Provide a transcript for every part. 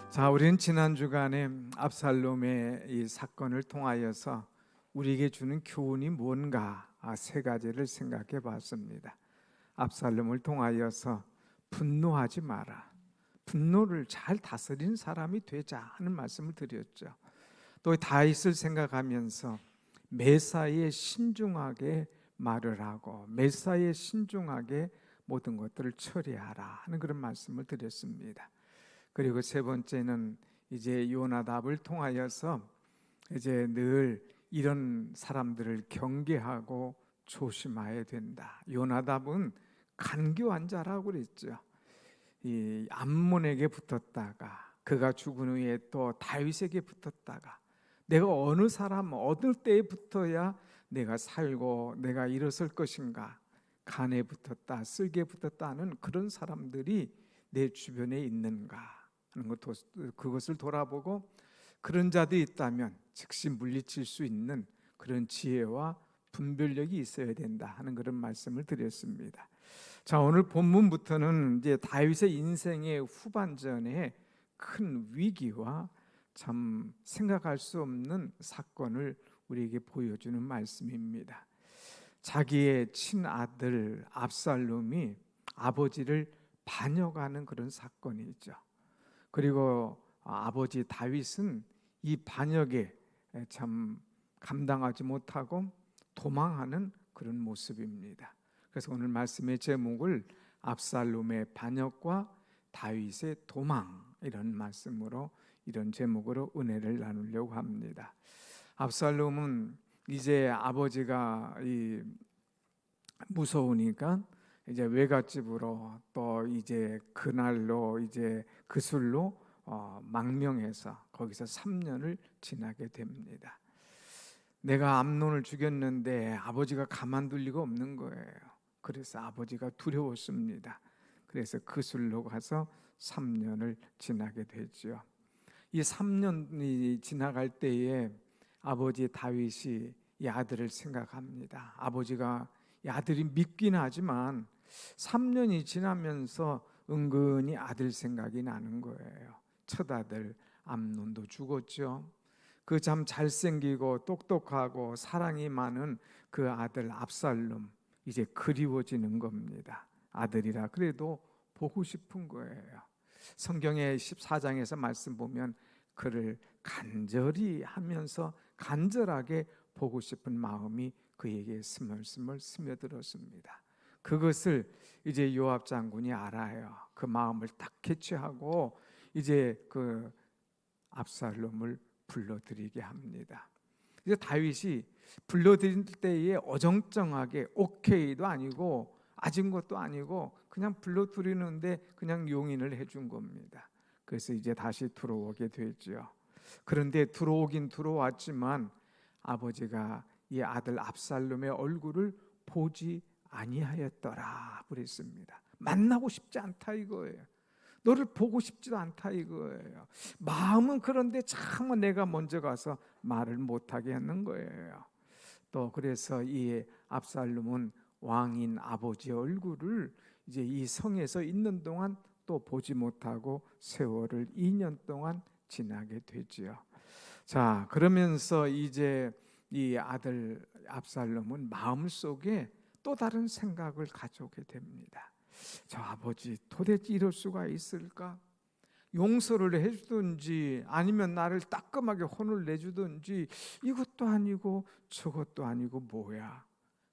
자, 우리는 지난 주간에 압살롬의 이 사건을 통하여서 우리에게 주는 교훈이 뭔가 세 가지를 생각해 봤습니다. 압살롬을 통하여서 분노하지 마라, 분노를 잘 다스리는 사람이 되자 하는 말씀을 드렸죠. 또 다윗을 생각하면서 매사에 신중하게 말을 하고 매사에 신중하게 모든 것들을 처리하라 하는 그런 말씀을 드렸습니다. 그리고 세 번째는 이제 요나답을 통하여서 이제 늘 이런 사람들을 경계하고 조심해야 된다. 요나답은 간교한 자라고 그랬죠. 이 암몬에게 붙었다가 그가 죽은 후에 또 다윗에게 붙었다가 내가 어느 사람 어느 때에 붙어야 내가 살고 내가 일어설 것인가, 간에 붙었다 쓸개 붙었다 하는 그런 사람들이 내 주변에 있는가 하는 것, 그것을 돌아보고 그런 자들이 있다면 즉시 물리칠 수 있는 그런 지혜와 분별력이 있어야 된다 하는 그런 말씀을 드렸습니다. 자, 오늘 본문부터는 이제 다윗의 인생의 후반전에 큰 위기와 참 생각할 수 없는 사건을 우리에게 보여주는 말씀입니다. 자기의 친아들 압살롬이 아버지를 반역하는 그런 사건이죠. 그리고 아버지 다윗은 이 반역에 참 감당하지 못하고 도망하는 그런 모습입니다. 그래서 오늘 말씀의 제목을 압살롬의 반역과 다윗의 도망, 이런 말씀으로 이런 제목으로 은혜를 나누려고 합니다. 압살롬은 이제 아버지가 무서우니까 이제 외갓집으로 또 이제 그날로 이제 그술로 망명해서 거기서 3년을 지나게 됩니다. 내가 암논을 죽였는데 아버지가 가만둘 리가 없는 거예요. 그래서 아버지가 두려웠습니다. 그래서 그술로 가서 3년을 지나게 되죠. 이 3년이 지나갈 때에 아버지 다윗이 이 아들을 생각합니다. 아버지가 이 아들이 믿긴 하지만 3년이 지나면서 은근히 아들 생각이 나는 거예요. 첫 아들 암논도 죽었죠. 그 참 잘생기고 똑똑하고 사랑이 많은 그 아들 압살롬, 이제 그리워지는 겁니다. 아들이라 그래도 보고 싶은 거예요. 성경의 14장에서 말씀 보면 그를 간절히 하면서 간절하게 보고 싶은 마음이 그에게 스멀스멀 스며들었습니다. 그것을 이제 요압 장군이 알아요. 그 마음을 딱 캐치하고 이제 그 압살롬을 불러들이게 합니다. 이제 다윗이 불러들일 때에 어정쩡하게 오케이도 아니고 아진 것도 아니고 그냥 불러들이는데 그냥 용인을 해준 겁니다. 그래서 이제 다시 들어오게 되죠. 그런데 들어오긴 들어왔지만 아버지가 이 아들 압살롬의 얼굴을 보지 아니하였더라 그랬습니다. 만나고 싶지 않다 이거예요. 너를 보고 싶지도 않다 이거예요. 마음은 그런데 참 내가 먼저 가서 말을 못하게 하는 거예요. 또 그래서 이 압살롬은 왕인 아버지의 얼굴을 이제 이 성에서 있는 동안 또 보지 못하고 세월을 2년 동안 지나게 되지요. 자, 그러면서 이제 이 아들 압살롬은 마음속에 또 다른 생각을 가져오게 됩니다. 저 아버지 도대체 이럴 수가 있을까? 용서를 해주든지 아니면 나를 따끔하게 혼을 내주든지 이것도 아니고 저것도 아니고 뭐야?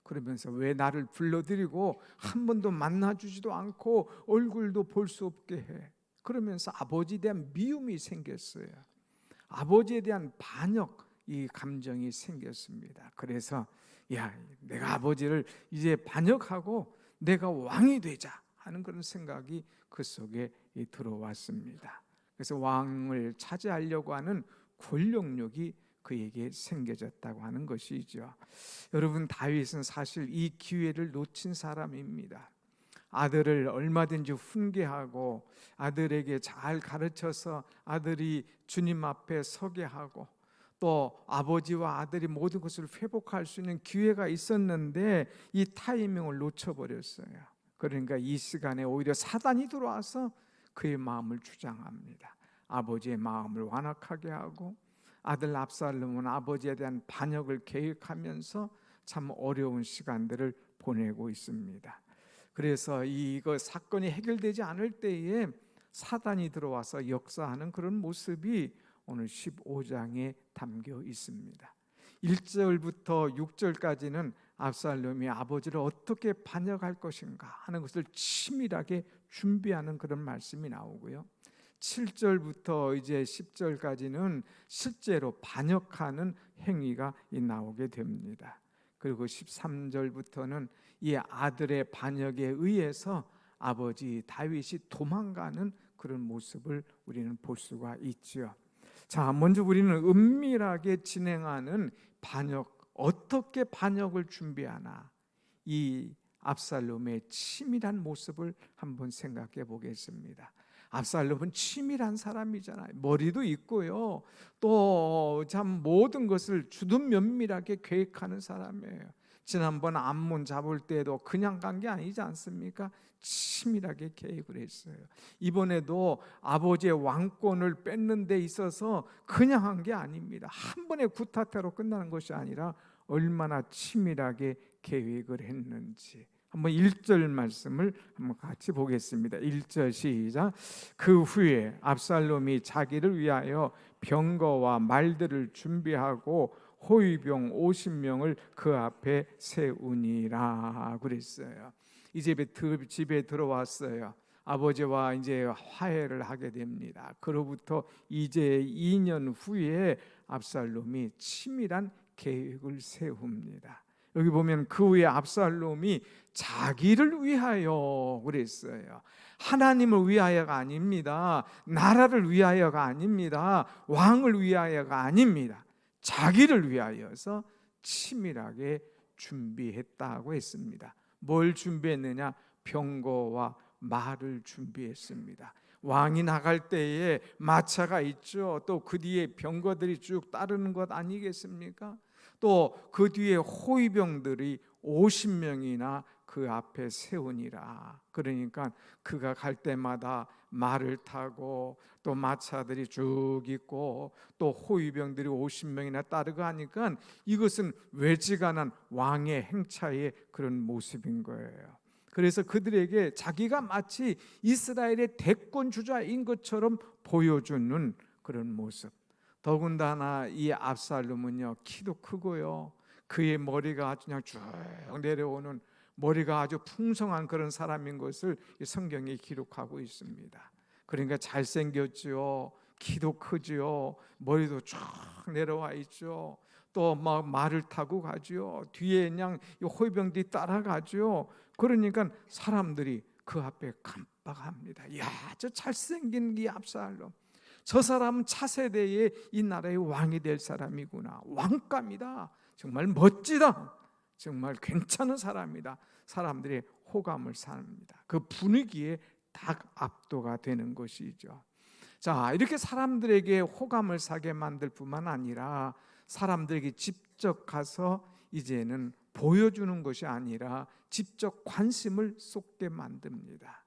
그러면서 왜 나를 불러들이고 한 번도 만나주지도 않고 얼굴도 볼 수 없게 해? 그러면서 아버지에 대한 미움이 생겼어요. 아버지에 대한 반역, 이 감정이 생겼습니다. 그래서 야, 내가 아버지를 이제 반역하고 내가 왕이 되자 하는 그런 생각이 그 속에 들어왔습니다. 그래서 왕을 차지하려고 하는 권력욕이 그에게 생겨졌다고 하는 것이죠. 여러분, 다윗은 사실 이 기회를 놓친 사람입니다. 아들을 얼마든지 훈계하고 아들에게 잘 가르쳐서 아들이 주님 앞에 서게 하고 또 아버지와 아들이 모든 것을 회복할 수 있는 기회가 있었는데 이 타이밍을 놓쳐버렸어요. 그러니까 이 시간에 오히려 사단이 들어와서 그의 마음을 주장합니다. 아버지의 마음을 완악하게 하고 아들 압살롬은 아버지에 대한 반역을 계획하면서 참 어려운 시간들을 보내고 있습니다. 그래서 이거 사건이 해결되지 않을 때에 사단이 들어와서 역사하는 그런 모습이 오늘 15장에 담겨 있습니다. 1절부터 6절까지는 압살롬이 아버지를 어떻게 반역할 것인가 하는 것을 치밀하게 준비하는 그런 말씀이 나오고요. 7절부터 이제 10절까지는 실제로 반역하는 행위가 나오게 됩니다. 그리고 13절부터는 이 아들의 반역에 의해서 아버지 다윗이 도망가는 그런 모습을 우리는 볼 수가 있죠. 자, 먼저 우리는 은밀하게 진행하는 반역, 어떻게 반역을 준비하나, 이 압살롬의 치밀한 모습을 한번 생각해 보겠습니다. 압살롬은 치밀한 사람이잖아요. 머리도 있고요. 또 참 모든 것을 주둔면밀하게 계획하는 사람이에요. 지난번 암몬 잡을 때도 그냥 간 게 아니지 않습니까? 치밀하게 계획을 했어요. 이번에도 아버지의 왕권을 뺏는 데 있어서 그냥 한 게 아닙니다. 한 번의 구타타로 끝나는 것이 아니라 얼마나 치밀하게 계획을 했는지 한번 1절 말씀을 한번 같이 보겠습니다. 1절 시작. 그 후에 압살롬이 자기를 위하여 병거와 말들을 준비하고 호위병 50명을 그 앞에 세우니라 그랬어요. 이 집에 들어왔어요. 아버지와 이제 화해를 하게 됩니다. 그로부터 이제 2년 후에 압살롬이 치밀한 계획을 세웁니다. 여기 보면 그 후에 압살롬이 자기를 위하여 그랬어요. 하나님을 위하여가 아닙니다. 나라를 위하여가 아닙니다. 왕을 위하여가 아닙니다. 자기를 위하여서 치밀하게 준비했다고 했습니다. 뭘 준비했느냐? 병거와 말을 준비했습니다. 왕이 나갈 때에 마차가 있죠. 또 그 뒤에 병거들이 쭉 따르는 것 아니겠습니까? 또 그 뒤에 호위병들이 50명이나 그 앞에 세우니라. 그러니까 그가 갈 때마다 말을 타고 또 마차들이 쭉 있고 또 호위병들이 50명이나 따르고 하니까 이것은 외지간한 왕의 행차의 그런 모습인 거예요. 그래서 그들에게 자기가 마치 이스라엘의 대권 주자인 것처럼 보여주는 그런 모습. 더군다나 이 압살롬은요, 키도 크고요, 그의 머리가 아주 그냥 쭉 내려오는 머리가 아주 풍성한 그런 사람인 것을 성경이 기록하고 있습니다. 그러니까 잘생겼죠, 키도 크죠, 머리도 쭉 내려와 있죠. 또 막 말을 타고 가죠. 뒤에 그냥 호위병들이 따라가죠. 그러니까 사람들이 그 앞에 깜빡합니다. 야, 저 잘생긴 이 압살롬, 저 사람은 차세대의 이 나라의 왕이 될 사람이구나. 왕감이다. 정말 멋지다. 정말 괜찮은 사람이다. 사람들의 호감을 삽니다. 그 분위기에 딱 압도가 되는 것이죠. 자, 이렇게 사람들에게 호감을 사게 만들 뿐만 아니라 사람들에게 직접 가서 이제는 보여주는 것이 아니라 직접 관심을 쏟게 만듭니다.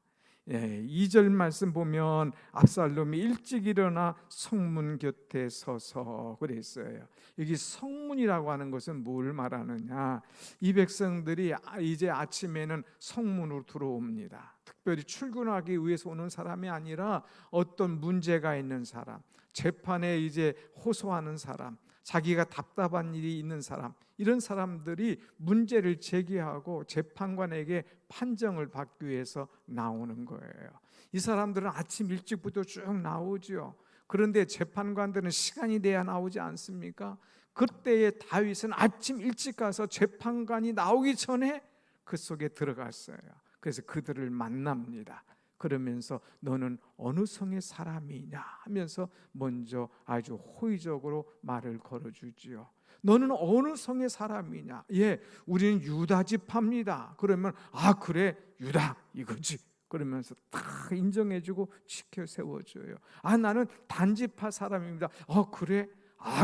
2절 말씀 보면 압살롬이 일찍 일어나 성문 곁에 서서 그랬어요. 여기 성문이라고 하는 것은 뭘 말하느냐? 이 백성들이 이제 아침에는 성문으로 들어옵니다. 특별히 출근하기 위해서 오는 사람이 아니라 어떤 문제가 있는 사람, 재판에 이제 호소하는 사람, 자기가 답답한 일이 있는 사람, 이런 사람들이 문제를 제기하고 재판관에게 판정을 받기 위해서 나오는 거예요. 이 사람들은 아침 일찍부터 쭉 나오죠. 그런데 재판관들은 시간이 돼야 나오지 않습니까? 그때에 다윗은 아침 일찍 가서 재판관이 나오기 전에 그 속에 들어갔어요. 그래서 그들을 만납니다. 그러면서 너는 어느 성의 사람이냐 하면서 먼저 아주 호의적으로 말을 걸어주지요. 너는 어느 성의 사람이냐? 예, 우리는 유다 지파입니다. 그러면 아 그래, 유다 이거지. 그러면서 다 인정해주고 지켜 세워줘요. 아 나는 단지파 사람입니다. 그래?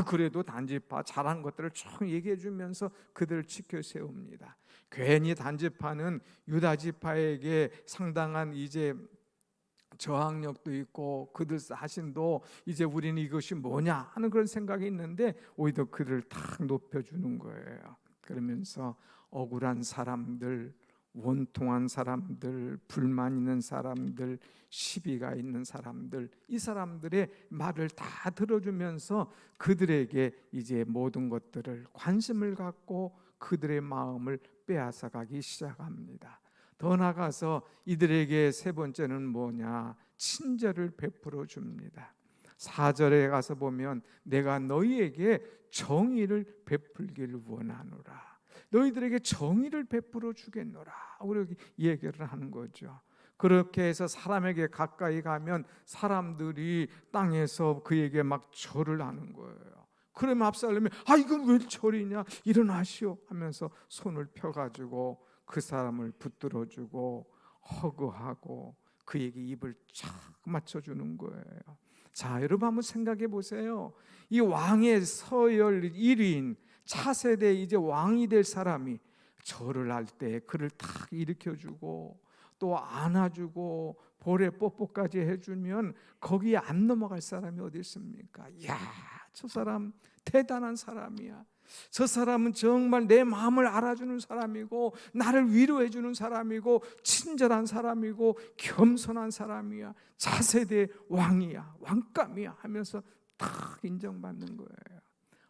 그래도 단지파 잘한 것들을 쭉 얘기해 주면서 그들을 지켜 세웁니다. 괜히 단지파는 유다 지파에게 상당한 이제 저항력도 있고 그들 자신도 이제 우리는 이것이 뭐냐 하는 그런 생각이 있는데 오히려 그를 탁 높여주는 거예요. 그러면서 억울한 사람들, 원통한 사람들, 불만 있는 사람들, 시비가 있는 사람들, 이 사람들의 말을 다 들어주면서 그들에게 이제 모든 것들을 관심을 갖고 그들의 마음을 빼앗아가기 시작합니다. 더 나아가서 이들에게 세 번째는 뭐냐? 친절을 베풀어 줍니다. 4절에 가서 보면 내가 너희에게 정의를 베풀기를 원하노라. 너희들에게 정의를 베풀어 주겠노라. 그렇게 얘기를 하는 거죠. 그렇게 해서 사람에게 가까이 가면 사람들이 땅에서 그에게 막 절을 하는 거예요. 그러면 압살롬이 이건 왜 절이냐? 일어나시오 하면서 손을 펴가지고 그 사람을 붙들어주고 허그하고 그에게 입을 쫙 맞춰주는 거예요. 자, 여러분 한번 생각해 보세요. 이 왕의 서열 1위인 차세대 이제 왕이 될 사람이 절을 할 때 그를 탁 일으켜주고 또 안아주고 볼에 뽀뽀까지 해주면 거기에 안 넘어갈 사람이 어디 있습니까? 이야, 저 사람 대단한 사람이야. 저 사람은 정말 내 마음을 알아주는 사람이고 나를 위로해 주는 사람이고 친절한 사람이고 겸손한 사람이야. 차세대 왕이야, 왕감이야 하면서 딱 인정받는 거예요.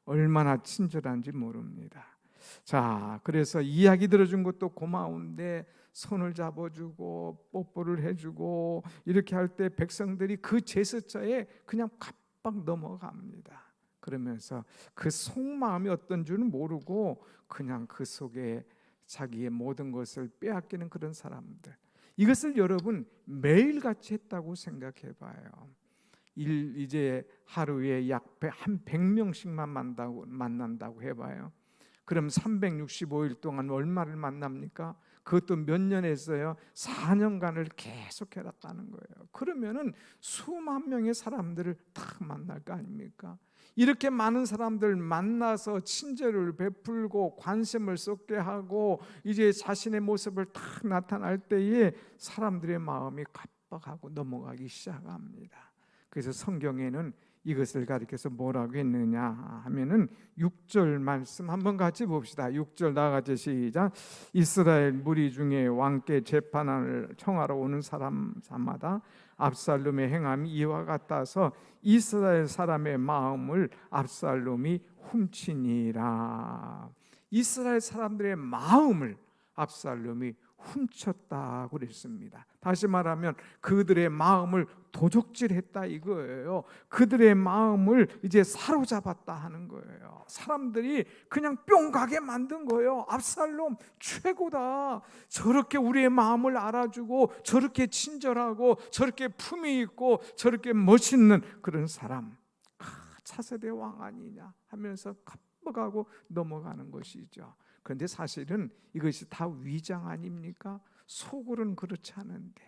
얼마나 친절한지 모릅니다. 자, 그래서 이야기 들어준 것도 고마운데 손을 잡아주고 뽀뽀를 해주고 이렇게 할 때 백성들이 그 제스처에 그냥 깜빡 넘어갑니다. 그러면서 그 속마음이 어떤 줄은 모르고 그냥 그 속에 자기의 모든 것을 빼앗기는 그런 사람들, 이것을 여러분 매일같이 했다고 생각해 봐요. 이제 하루에 약 한 100명씩만 만난다고 해봐요. 그럼 365일 동안 얼마를 만납니까? 그것도 몇 년 했어요? 4년간을 계속 해놨다는 거예요. 그러면은 수만 명의 사람들을 다 만날 거 아닙니까? 이렇게 많은 사람들 만나서 친절을 베풀고 관심을 쏟게 하고 이제 자신의 모습을 딱 나타날 때에 사람들의 마음이 깜빡하고 넘어가기 시작합니다. 그래서 성경에는 이것을 가리켜서 뭐라고 했느냐 하면은 6절 말씀 한번 같이 봅시다. 6절 다 같이 시작. 이스라엘 무리 중에 왕께 재판을 청하러 오는 사람마다 압살롬의 행함이 이와 같아서 이스라엘 사람의 마음을 압살롬이 훔치니라. 이스라엘 사람들의 마음을 압살롬이 훔쳤다고 그랬습니다. 다시 말하면 그들의 마음을 도적질했다 이거예요. 그들의 마음을 이제 사로잡았다 하는 거예요. 사람들이 그냥 뿅 가게 만든 거예요. 압살롬 최고다. 저렇게 우리의 마음을 알아주고 저렇게 친절하고 저렇게 품위 있고 저렇게 멋있는 그런 사람, 차세대 왕 아니냐 하면서 깜빡하고 넘어가는 것이죠. 그런데 사실은 이것이 다 위장 아닙니까? 속으로는 그렇지 않은데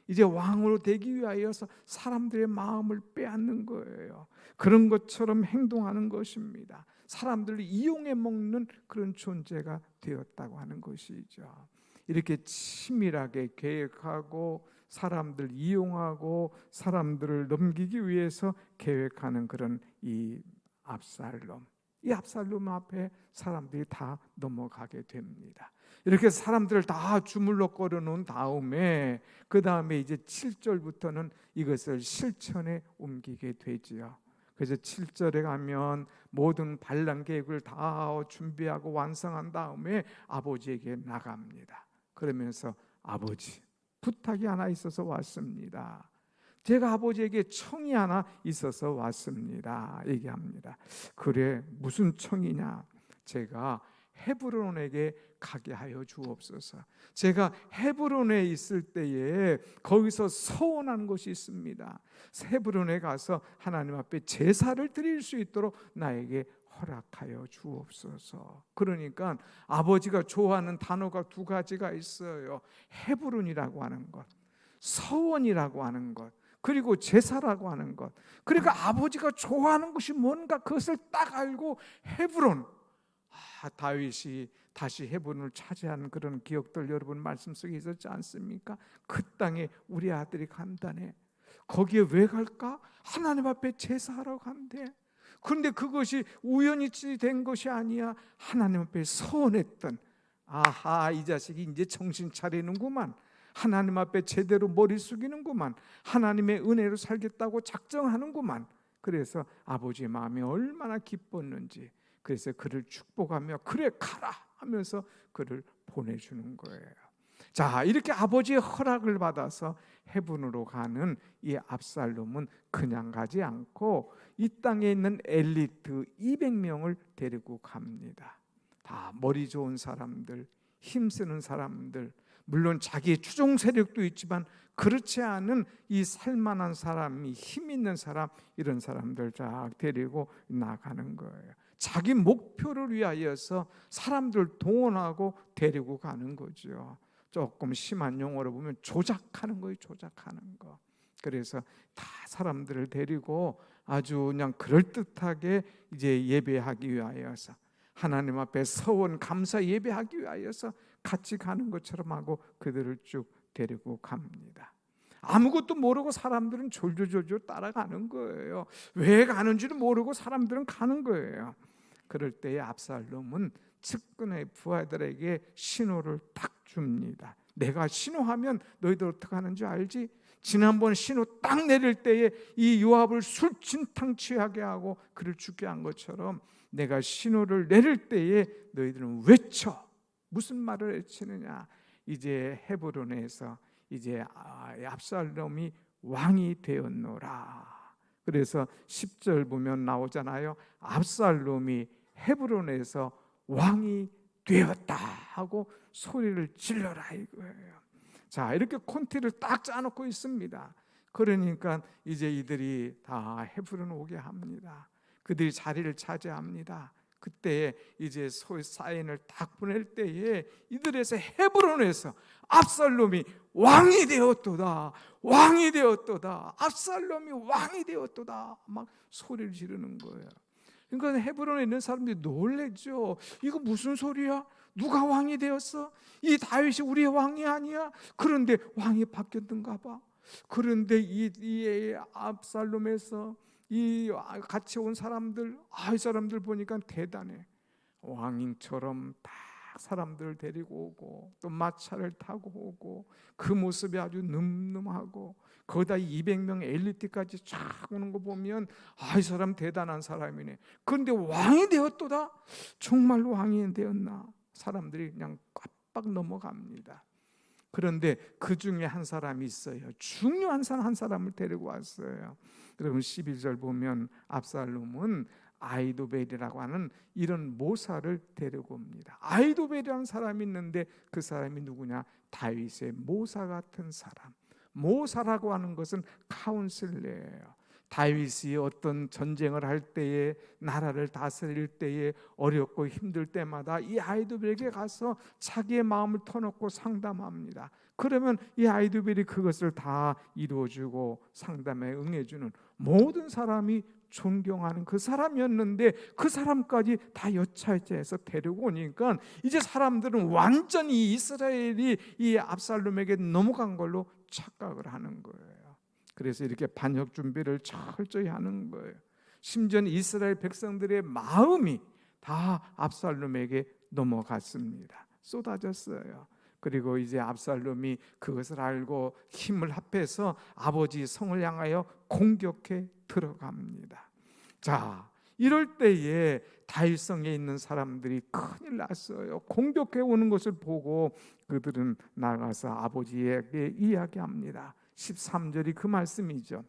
이제 왕으로 되기 위하여서 사람들의 마음을 빼앗는 거예요. 그런 것처럼 행동하는 것입니다. 사람들을 이용해 먹는 그런 존재가 되었다고 하는 것이죠. 이렇게 치밀하게 계획하고 사람들 이용하고 사람들을 넘기기 위해서 계획하는 그런 이 압살롬, 이 압살롬 앞에 사람들이 다 넘어가게 됩니다. 이렇게 사람들을 다 주물럭거려 놓은 다음에 그 다음에 이제 7절부터는 이것을 실천에 옮기게 되지요. 그래서 7절에 가면 모든 반란 계획을 다 준비하고 완성한 다음에 아버지에게 나갑니다. 그러면서 아버지, 부탁이 하나 있어서 왔습니다. 제가 아버지에게 청이 하나 있어서 왔습니다. 얘기합니다. 그래, 무슨 청이냐? 제가 헤브론에게 가게 하여 주옵소서. 제가 헤브론에 있을 때에 거기서 서원한 것이 있습니다. 헤브론에 가서 하나님 앞에 제사를 드릴 수 있도록 나에게 허락하여 주옵소서. 그러니까 아버지가 좋아하는 단어가 두 가지가 있어요. 헤브론이라고 하는 것, 서원이라고 하는 것. 그리고 제사라고 하는 것, 그러니까 아버지가 좋아하는 것이 뭔가 그것을 딱 알고 헤브론, 다윗이 다시 헤브론을 차지하는 그런 기억들 여러분 말씀 속에 있었지 않습니까? 그 땅에 우리 아들이 간다네. 거기에 왜 갈까? 하나님 앞에 제사하러 간대. 그런데 그것이 우연히 된 것이 아니야. 하나님 앞에 서원했던, 아하, 이 자식이 이제 정신 차리는구만, 하나님 앞에 제대로 머리 숙이는구만, 하나님의 은혜로 살겠다고 작정하는구만. 그래서 아버지의 마음이 얼마나 기뻤는지, 그래서 그를 축복하며 그래 가라 하면서 그를 보내주는 거예요. 자, 이렇게 아버지의 허락을 받아서 헤브론으로 가는 이 압살롬은 그냥 가지 않고 이 땅에 있는 엘리트 200명을 데리고 갑니다. 다 머리 좋은 사람들, 힘쓰는 사람들, 물론 자기의 추종 세력도 있지만 그렇지 않은 이 살만한 사람이, 힘 있는 사람, 이런 사람들 쫙 데리고 나가는 거예요. 자기 목표를 위하여서 사람들 동원하고 데리고 가는 거죠. 조금 심한 용어로 보면 조작하는 거예요. 조작하는 거. 그래서 다 사람들을 데리고 아주 그냥 그럴듯하게 이제 예배하기 위하여서, 하나님 앞에 서원 감사 예배하기 위하여서 같이 가는 것처럼 하고 그들을 쭉 데리고 갑니다. 아무것도 모르고 사람들은 졸졸졸졸 따라가는 거예요. 왜 가는지를 모르고 사람들은 가는 거예요. 그럴 때에 압살롬은 측근의 부하들에게 신호를 딱 줍니다. 내가 신호하면 너희들 어떻게 하는지 알지? 지난번 신호 딱 내릴 때에 이 요압을 술진탕 취하게 하고 그를 죽게 한 것처럼 내가 신호를 내릴 때에 너희들은 외쳐. 무슨 말을 외치느냐? 이제 헤브론에서 이제 압살롬이 왕이 되었노라. 그래서 10절 보면 나오잖아요. 압살롬이 헤브론에서 왕이 되었다 하고 소리를 질러라 이거예요. 자, 이렇게 콘티를 딱 짜놓고 있습니다. 그러니까 이제 이들이 다 헤브론 오게 합니다. 그들이 자리를 차지합니다. 그때 이제 사인을 딱 보낼 때에 이들에서 헤브론에서 압살롬이 왕이 되었도다, 왕이 되었도다, 압살롬이 왕이 되었도다 막 소리를 지르는 거예요. 그러니까 헤브론에 있는 사람들이 놀랬죠. 이거 무슨 소리야? 누가 왕이 되었어? 이 다윗이 우리의 왕이 아니야? 그런데 왕이 바뀌었던가 봐. 그런데 이 압살롬에서 이 같이 온 사람들, 이 사람들 보니까 대단해. 왕인처럼 딱 사람들을 데리고 오고 또 마차를 타고 오고 그 모습이 아주 늠름하고 거기다 200명 엘리트까지 쫙 오는 거 보면 이 사람 대단한 사람이네. 그런데 왕이 되었도다? 정말로 왕이 되었나? 사람들이 그냥 꽉 넘어갑니다. 그런데 그 중에 한 사람이 있어요. 중요한 사람 한 사람을 데리고 왔어요. 그러면 11절 보면 압살롬은 아히도벨이라고 하는 이런 모사를 데리고 옵니다. 아히도벨이라는 사람이 있는데 그 사람이 누구냐? 다윗의 모사 같은 사람. 모사라고 하는 것은 카운슬러예요. 다윗이 어떤 전쟁을 할 때에, 나라를 다스릴 때에, 어렵고 힘들 때마다 이 아히도벨에게 가서 자기의 마음을 터놓고 상담합니다. 그러면 이 아히도벨이 그것을 다 이루어주고 상담에 응해주는 모든 사람이 존경하는 그 사람이었는데 그 사람까지 다 여차여차해서 데리고 오니까 이제 사람들은 완전히 이스라엘이 이 압살롬에게 넘어간 걸로 착각을 하는 거예요. 그래서 이렇게 반역 준비를 철저히 하는 거예요. 심지어는 이스라엘 백성들의 마음이 다 압살롬에게 넘어갔습니다. 쏟아졌어요. 그리고 이제 압살롬이 그것을 알고 힘을 합해서 아버지 성을 향하여 공격해 들어갑니다. 자, 이럴 때에 다윗성에 있는 사람들이 큰일 났어요. 공격해 오는 것을 보고 그들은 나가서 아버지에게 이야기합니다. 13절이 그 말씀이죠.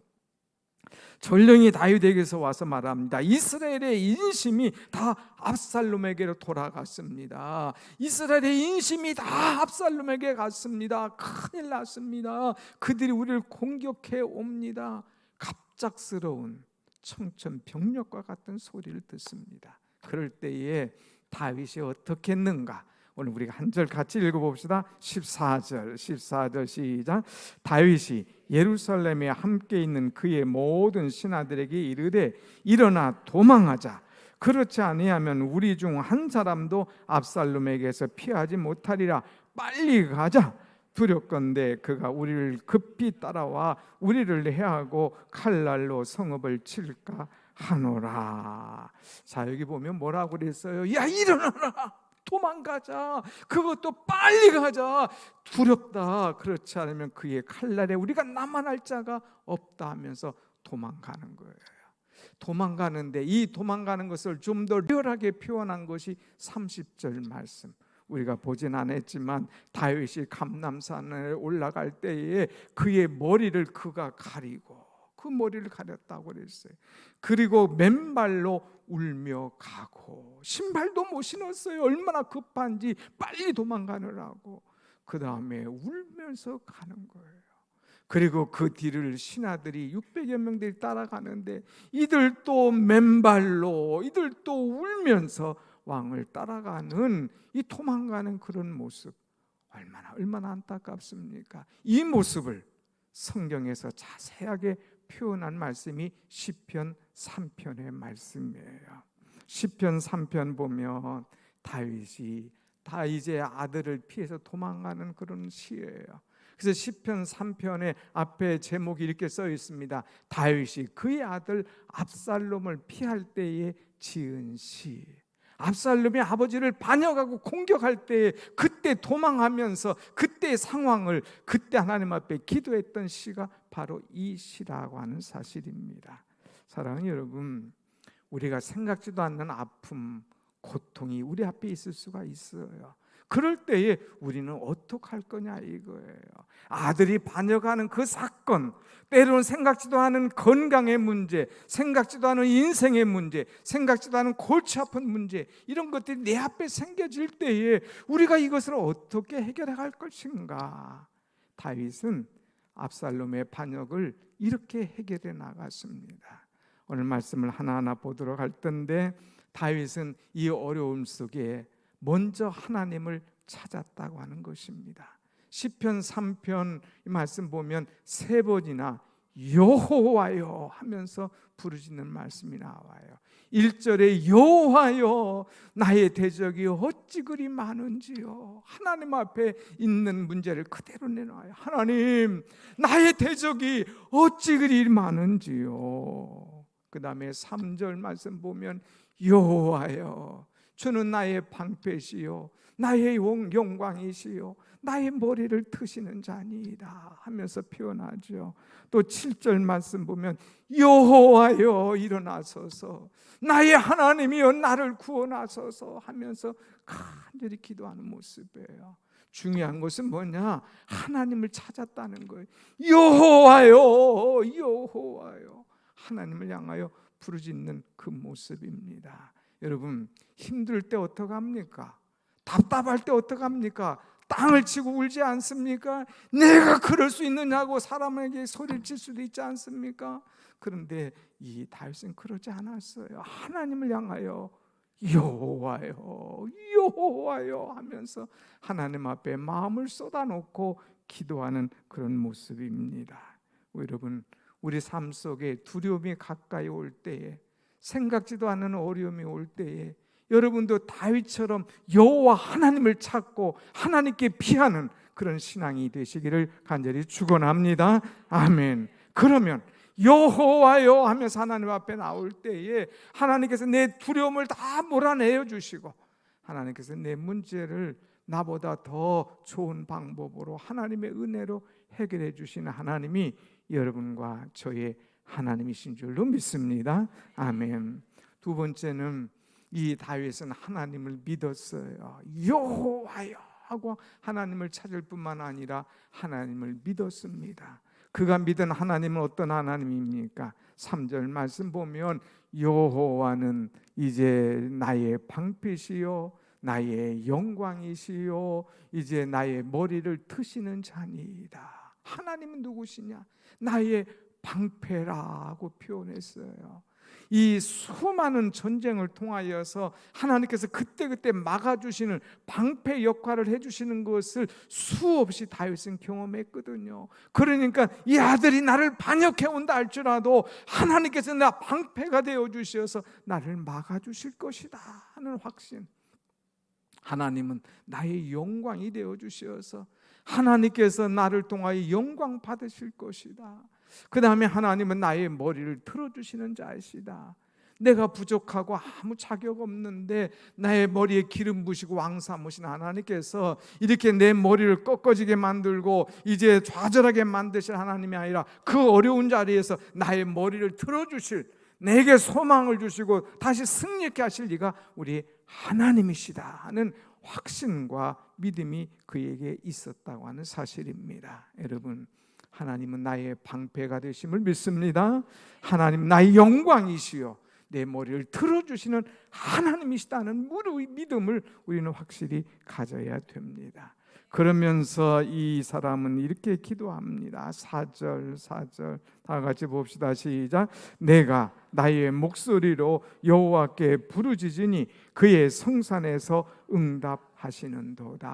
전령이 다윗에게서 와서 말합니다. 이스라엘의 인심이 다 압살롬에게로 돌아갔습니다. 이스라엘의 인심이 다 압살롬에게 갔습니다. 큰일 났습니다. 그들이 우리를 공격해 옵니다. 갑작스러운 청천벽력과 같은 소리를 듣습니다. 그럴 때에 다윗이 어떻게 했는가? 오늘 우리가 한 절 같이 읽어봅시다. 14절 시작. 다윗이 예루살렘에 함께 있는 그의 모든 신하들에게 이르되 일어나 도망하자. 그렇지 아니하면 우리 중 한 사람도 압살롬에게서 피하지 못하리라. 빨리 가자. 두렵건대 그가 우리를 급히 따라와 우리를 해하고 칼날로 성읍을 칠까 하노라. 자, 여기 보면 뭐라고 그랬어요? 야, 일어나라, 도망가자, 그것도 빨리 가자, 두렵다. 그렇지 않으면 그의 칼날에 우리가 남아날 자가 없다 하면서 도망가는 거예요. 도망가는데 이 도망가는 것을 좀 더 리얼하게 표현한 것이 30절 말씀. 우리가 보진 않았지만 다윗이 감람산에 올라갈 때에 그의 머리를 그가 가리고 그 머리를 가렸다고 그랬어요. 그리고 맨발로 울며 가고 신발도 못 신었어요. 얼마나 급한지 빨리 도망가느라고. 그 다음에 울면서 가는 거예요. 그리고 그 뒤를 신하들이 600여 명들이 따라가는데 이들도 맨발로, 이들도 울면서 왕을 따라가는 이 도망가는 그런 모습, 얼마나 안타깝습니까? 이 모습을 성경에서 자세하게 표현한 말씀이 시편 3편의 말씀이에요. 시편 3편 보면 다윗이 다 이제 아들을 피해서 도망가는 그런 시예요. 그래서 시편 3편의 앞에 제목이 이렇게 써 있습니다. 다윗이 그의 아들 압살롬을 피할 때에 지은 시. 압살롬이 아버지를 반역하고 공격할 때에 그때 도망하면서 그때 상황을 그때 하나님 앞에 기도했던 시가 바로 이 시라고 하는 사실입니다. 사랑하는 여러분, 우리가 생각지도 않는 아픔, 고통이 우리 앞에 있을 수가 있어요. 그럴 때에 우리는 어떻게 할 거냐 이거예요. 아들이 반역하는 그 사건, 때로는 생각지도 않은 건강의 문제, 생각지도 않은 인생의 문제, 생각지도 않은 골치 아픈 문제, 이런 것들이 내 앞에 생겨질 때에 우리가 이것을 어떻게 해결해 갈 것인가. 다윗은 압살롬의 반역을 이렇게 해결해 나갔습니다. 오늘 말씀을 하나하나 보도록 할 텐데, 다윗은 이 어려움 속에 먼저 하나님을 찾았다고 하는 것입니다. 시편 3편 이 말씀 보면 3번이나 여호와여 하면서 부르짖는 말씀이 나와요. 1절에 여호와여 나의 대적이 어찌 그리 많은지요. 하나님 앞에 있는 문제를 그대로 내놔요. 하나님, 나의 대적이 어찌 그리 많은지요. 그 다음에 3절 말씀 보면 여호와여 주는 나의 방패시요 나의 영광이시요 나의 머리를 트시는 자니이다 하면서 표현하죠. 또 7절 말씀 보면 여호와여 일어나소서 나의 하나님이여 나를 구원하소서 하면서 간절히 기도하는 모습이에요. 중요한 것은 뭐냐? 하나님을 찾았다는 거예요. 여호와여 여호와여 하나님을 향하여 부르짖는 그 모습입니다. 여러분, 힘들 때 어떡합니까? 답답할 때 어떡합니까? 땅을 치고 울지 않습니까? 내가 그럴 수 있느냐고 사람에게 소리를 칠 수도 있지 않습니까? 그런데 이 다윗은 그러지 않았어요. 하나님을 향하여 여호와여 여호와여 하면서 하나님 앞에 마음을 쏟아놓고 기도하는 그런 모습입니다. 여러분, 우리 삶 속에 두려움이 가까이 올 때에, 생각지도 않는 어려움이 올 때에 여러분도 다윗처럼 여호와 하나님을 찾고 하나님께 피하는 그런 신앙이 되시기를 간절히 축원합니다. 아멘. 그러면 여호와여 하면서 하나님 앞에 나올 때에 하나님께서 내 두려움을 다 몰아내어 주시고 하나님께서 내 문제를 나보다 더 좋은 방법으로 하나님의 은혜로 해결해 주시는 하나님이 여러분과 저의 하나님이신 줄로 믿습니다. 아멘. 두 번째는 이 다윗은 하나님을 믿었어요. 여호와여 하고 하나님을 찾을 뿐만 아니라 하나님을 믿었습니다. 그가 믿은 하나님은 어떤 하나님입니까? 3절 말씀 보면 여호와는 이제 나의 방패시요 나의 영광이시요 이제 나의 머리를 트시는 자니이다. 하나님은 누구시냐? 나의 방패라고 표현했어요. 이 수많은 전쟁을 통하여서 하나님께서 그때그때 막아주시는 방패 역할을 해주시는 것을 수없이 다윗은 경험했거든요. 그러니까 이 아들이 나를 반역해 온다 할지라도 하나님께서 나 방패가 되어 주셔서 나를 막아주실 것이다 하는 확신. 하나님은 나의 영광이 되어 주셔서 하나님께서 나를 통하여 영광 받으실 것이다. 그 다음에 하나님은 나의 머리를 틀어주시는 자이시다. 내가 부족하고 아무 자격 없는데 나의 머리에 기름 부시고 왕 삼으신 하나님께서 이렇게 내 머리를 꺾어지게 만들고 이제 좌절하게 만드실 하나님이 아니라 그 어려운 자리에서 나의 머리를 틀어주실, 내게 소망을 주시고 다시 승리케 하실 이가 우리 하나님이시다 하는 확신과 믿음이 그에게 있었다고 하는 사실입니다. 여러분, 하나님은 나의 방패가 되심을 믿습니다. 하나님 나의 영광이시요 내 머리를 틀어주시는 하나님이시다는 믿음을 우리는 확실히 가져야 됩니다. 그러면서 이 사람은 이렇게 기도합니다. 4절 다 같이 봅시다. 시작. 내가 나의 목소리로 여호와께 부르짖으니 그의 성산에서 응답하시는도다.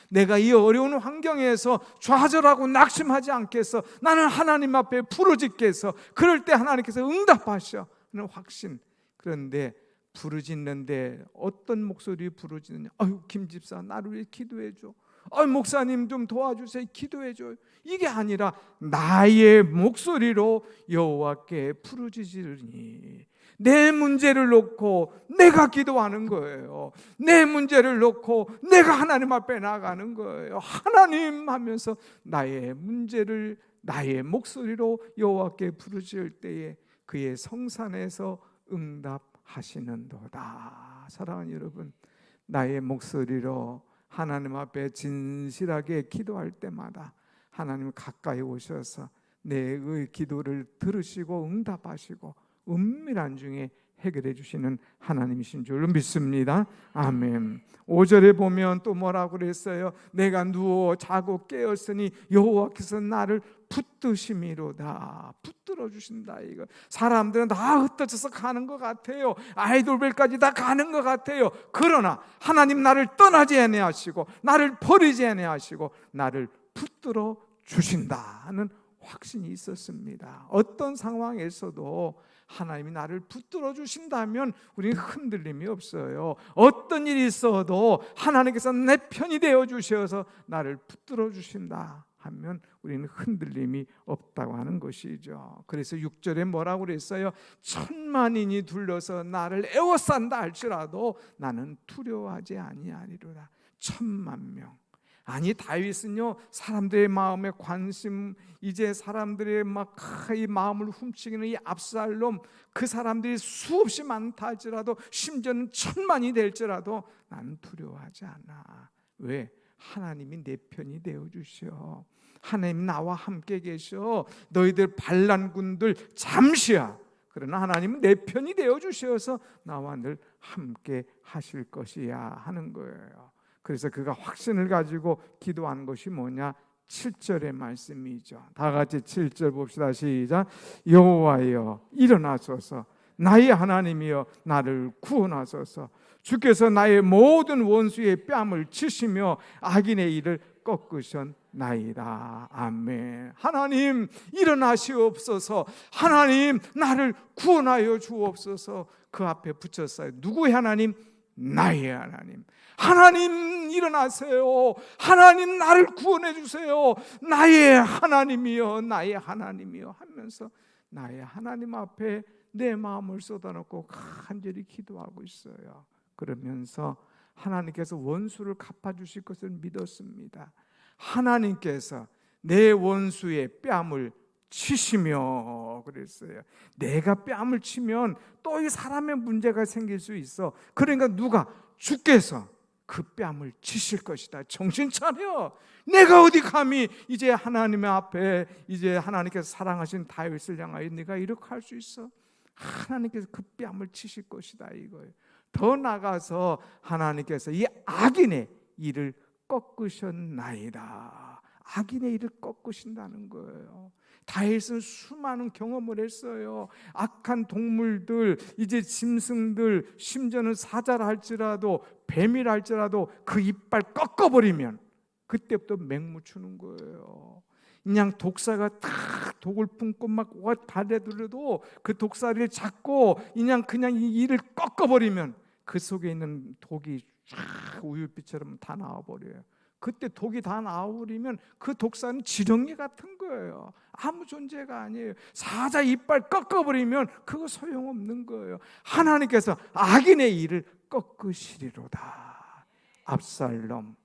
내가 이 어려운 환경에서 좌절하고 낙심하지 않겠어. 나는 하나님 앞에 부르짖겠어. 그럴 때 하나님께서 응답하셔 하는 확신. 그런데 부르짖는데 어떤 목소리 부르짖느냐? 아유, 김 집사 나를 위해 기도해줘. 목사님 좀 도와주세요. 기도해줘요. 이게 아니라 나의 목소리로 여호와께 부르짖으니, 내 문제를 놓고 내가 기도하는 거예요. 내 문제를 놓고 내가 하나님 앞에 나가는 거예요. 하나님 하면서 나의 문제를 나의 목소리로 여호와께 부르짖을 때에 그의 성산에서 응답하시는도다. 사랑하는 여러분, 나의 목소리로 하나님 앞에 진실하게 기도할 때마다 하나님 가까이 오셔서 내의 기도를 들으시고 응답하시고 은밀한 중에 해결해 주시는 하나님이신 줄 믿습니다. 아멘. 5절에 보면 또 뭐라고 그랬어요? 내가 누워 자고 깨었으니 여호와께서 나를 붙드심이로다. 붙들어 주신다. 이거 사람들은 다 흩어져서 가는 것 같아요. 아이돌별까지 다 가는 것 같아요. 그러나 하나님 나를 떠나지 아니하시고 나를 버리지 아니하시고 나를 붙들어 주신다 하는 확신이 있었습니다. 어떤 상황에서도 하나님이 나를 붙들어 주신다면 우리는 흔들림이 없어요. 어떤 일이 있어도 하나님께서 내 편이 되어 주셔서 나를 붙들어 주신다 하면 우리는 흔들림이 없다고 하는 것이죠. 그래서 6절에 뭐라고 그랬어요? 천만인이 둘러서 나를 에워싼다 할지라도 나는 두려워하지 아니하리로다. 10,000,000명. 아니, 다윗은요 사람들의 마음에 관심, 이제 사람들의 막 이 마음을 훔치기는 이 압살롬, 그 사람들이 수없이 많다 할지라도 심지어는 10,000,000이 될지라도 나는 두려워하지 않아. 왜? 하나님이 내 편이 되어 주셔. 하나님 나와 함께 계셔. 너희들 반란군들 잠시야. 그러나 하나님은 내 편이 되어 주셔서 나와 늘 함께 하실 것이야 하는 거예요. 그래서 그가 확신을 가지고 기도한 것이 뭐냐? 7절의 말씀이죠. 다 같이 7절 봅시다. 시작. 여호와여 일어나소서, 나의 하나님이여 나를 구원하소서. 주께서 나의 모든 원수의 뺨을 치시며 악인의 일을 꺾으셨나이다. 아멘. 하나님 일어나시옵소서. 하나님 나를 구원하여 주옵소서. 그 앞에 붙였어요. 누구의 하나님? 나의 하나님. 하나님 일어나세요. 하나님 나를 구원해 주세요. 나의 하나님이여, 나의 하나님이여 하면서 나의 하나님 앞에 내 마음을 쏟아놓고 간절히 기도하고 있어요. 그러면서 하나님께서 원수를 갚아주실 것을 믿었습니다. 하나님께서 내 원수의 뺨을 치시며 그랬어요. 내가 뺨을 치면 또 이 사람의 문제가 생길 수 있어. 그러니까 누가? 주께서 그 뺨을 치실 것이다. 정신 차려. 내가 어디 감히 이제 하나님의 앞에 이제 하나님께서 사랑하신 다윗을 향하여 네가 이렇게 할 수 있어? 하나님께서 그 뺨을 치실 것이다 이거예요. 더 나가서 하나님께서 이 악인의 일을 꺾으셨나이다. 악인의 일을 꺾으신다는 거예요. 다윗은 수많은 경험을 했어요. 악한 동물들, 이제 짐승들, 심지어는 사자라 할지라도 뱀이라 할지라도 그 이빨 꺾어버리면 그때부터 맹무추는 거예요. 그냥 독사가 탁 독을 품고 막 달려들어도 그 독사를 잡고 그냥 이 이를 꺾어버리면 그 속에 있는 독이 쫙 우유빛처럼 다 나와버려요. 그때 독이 다 나와버리면 그 독사는 지렁이 같은 거예요. 아무 존재가 아니에요. 사자 이빨 꺾어버리면 그거 소용없는 거예요. 하나님께서 악인의 일을 꺾으시리로다. 압살롬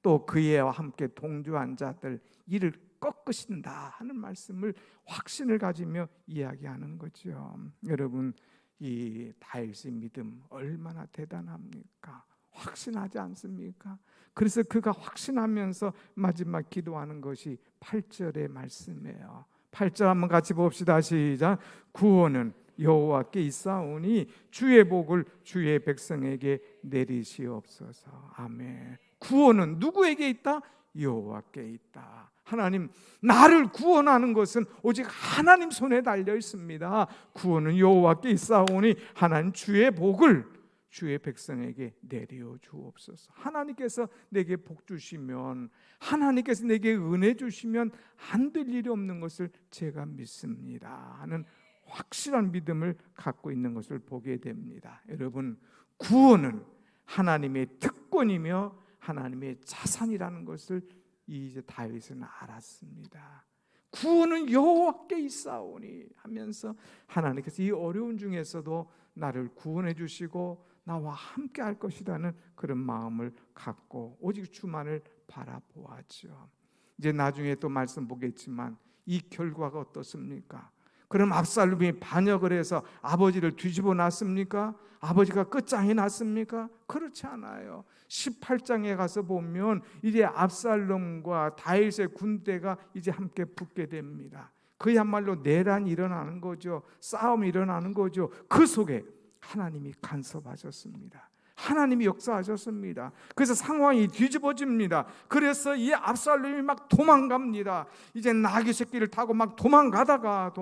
또 그와 함께 동조한 자들 일을 꺾으신다 하는 말씀을 확신을 가지며 이야기하는 거죠. 여러분, 이 다윗의 믿음 얼마나 대단합니까? 확신하지 않습니까? 그래서 그가 확신하면서 마지막 기도하는 것이 8절의 말씀이에요. 8절 한번 같이 봅시다. 시작. 구원은 여호와께 있사오니 주의 복을 주의 백성에게 내리시옵소서. 아멘. 구원은 누구에게 있다? 여호와께 있다. 하나님, 나를 구원하는 것은 오직 하나님 손에 달려 있습니다. 구원은 여호와께 있사오니 하나님 주의 복을 주의 백성에게 내려 주옵소서. 하나님께서 내게 복 주시면, 하나님께서 내게 은혜 주시면 안 될 일이 없는 것을 제가 믿습니다 하는 확실한 믿음을 갖고 있는 것을 보게 됩니다. 여러분, 구원은 하나님의 특권이며 하나님의 자산이라는 것을 이제 다윗은 알았습니다. 구원은 여호와께 있사오니 하면서 하나님께서 이 어려운 중에서도 나를 구원해 주시고 나와 함께 할 것이라는 그런 마음을 갖고 오직 주만을 바라보았죠. 이제 나중에 또 말씀 보겠지만 이 결과가 어떻습니까? 그럼 압살롬이 반역을 해서 아버지를 뒤집어 놨습니까? 아버지가 끝장이 났습니까? 그렇지 않아요. 18장에 가서 보면 이제 압살롬과 다윗의 군대가 이제 함께 붙게 됩니다. 그야말로 내란이 일어나는 거죠. 싸움이 일어나는 거죠. 그 속에 하나님이 간섭하셨습니다. 하나님이 역사하셨습니다. 그래서 상황이 뒤집어집니다. 그래서 이 압살롬이 막 도망갑니다. 이제 나귀 새끼를 타고 막 도망가다가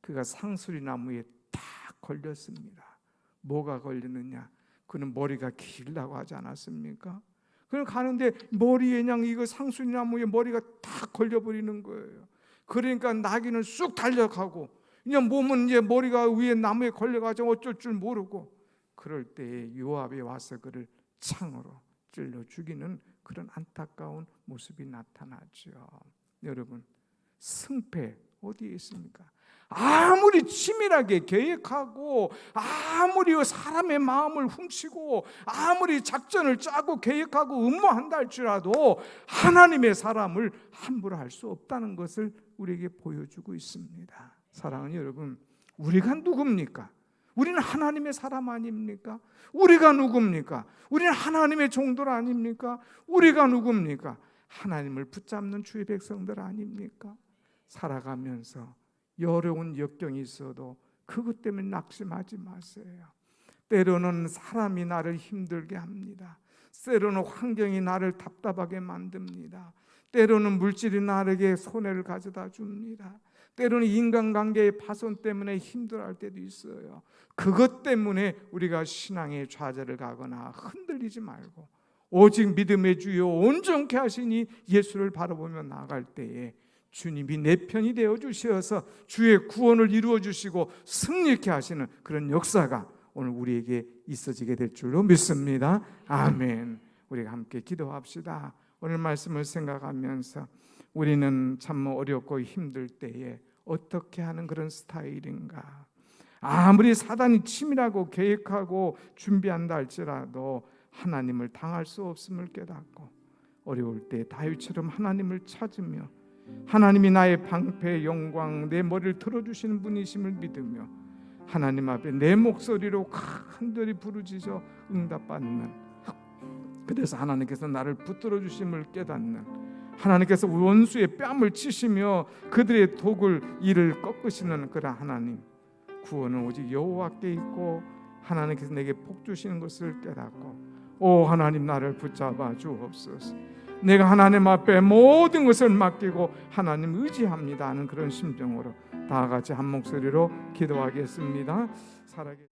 그가 상수리 나무에 딱 걸렸습니다. 뭐가 걸리느냐? 그는 머리가 길다고 하지 않았습니까? 그럼 가는데 머리에 그냥 이거 상수리 나무에 머리가 딱 걸려버리는 거예요. 그러니까 나귀는 쑥 달려가고 그냥 몸은 이제 머리가 위에 나무에 걸려가지고 어쩔 줄 모르고, 그럴 때에 요압이 와서 그를 창으로 찔러 죽이는 그런 안타까운 모습이 나타나죠. 여러분, 승패 어디에 있습니까? 아무리 치밀하게 계획하고 아무리 사람의 마음을 훔치고 아무리 작전을 짜고 계획하고 음모한다 할지라도 하나님의 사람을 함부로 할 수 없다는 것을 우리에게 보여주고 있습니다. 사랑하는 여러분, 우리가 누굽니까? 우리는 하나님의 사람 아닙니까? 우리가 누굽니까? 우리는 하나님의 종들 아닙니까? 우리가 누굽니까? 하나님을 붙잡는 주의 백성들 아닙니까? 살아가면서 어려운 역경이 있어도 그것 때문에 낙심하지 마세요. 때로는 사람이 나를 힘들게 합니다. 때로는 환경이 나를 답답하게 만듭니다. 때로는 물질이 나에게 손해를 가져다 줍니다. 때로는 인간관계의 파손 때문에 힘들어할 때도 있어요. 그것 때문에 우리가 신앙의 좌절을 가거나 흔들리지 말고 오직 믿음의 주여 온전케 하시니 예수를 바라보며 나아갈 때에 주님이 내 편이 되어 주셔서 주의 구원을 이루어 주시고 승리케 하시는 그런 역사가 오늘 우리에게 있어지게 될 줄로 믿습니다. 아멘. 우리가 함께 기도합시다. 오늘 말씀을 생각하면서 우리는 참 어렵고 힘들 때에 어떻게 하는 그런 스타일인가? 아무리 사단이 치밀하고 계획하고 준비한다 할지라도 하나님을 당할 수 없음을 깨닫고 어려울 때 다윗처럼 하나님을 찾으며 하나님이 나의 방패 영광 내 머리를 들어주시는 분이심을 믿으며 하나님 앞에 내 목소리로 간절히 부르짖어 응답받는, 그래서 하나님께서 나를 붙들어 주심을 깨닫는, 하나님께서 원수의 뺨을 치시며 그들의 독을 이를 꺾으시는 그런 하나님, 구원은 오직 여호와께 있고 하나님께서 내게 복 주시는 것을 깨닫고 오 하나님 나를 붙잡아 주옵소서. 내가 하나님 앞에 모든 것을 맡기고 하나님 의지합니다 하는 그런 심정으로 다 같이 한 목소리로 기도하겠습니다. 살아계